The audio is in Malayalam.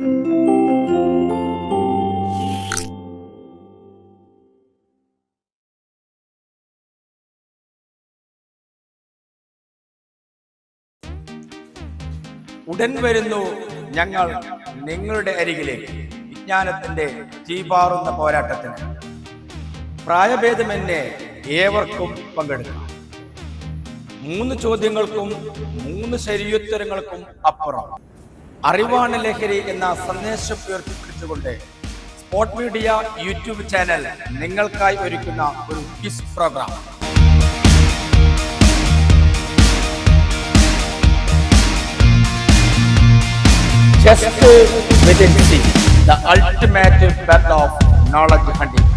ഉടൻ വരുന്നു ഞങ്ങൾ നിങ്ങളുടെ അരികിലേക്ക് വിജ്ഞാനത്തിന്റെ തീപാറുന്ന പോരാട്ടത്തിന്. പ്രായഭേദമെന്നെ ഏവർക്കും പങ്കെടുക്കാം. 3 ചോദ്യങ്ങൾക്കും 3 ശരിയുത്തരങ്ങൾക്കും അപ്പുറം അറിവാണ് ലഹരി എന്ന സന്ദേശം ഉയർത്തിപ്പിടിച്ചുകൊണ്ട് സ്പോട്ട് മീഡിയ യൂട്യൂബ് ചാനൽ നിങ്ങൾക്കായി ഒരുക്കുന്ന ഒരു quiz program. Just wait and see the ultimate battle of knowledge hunting.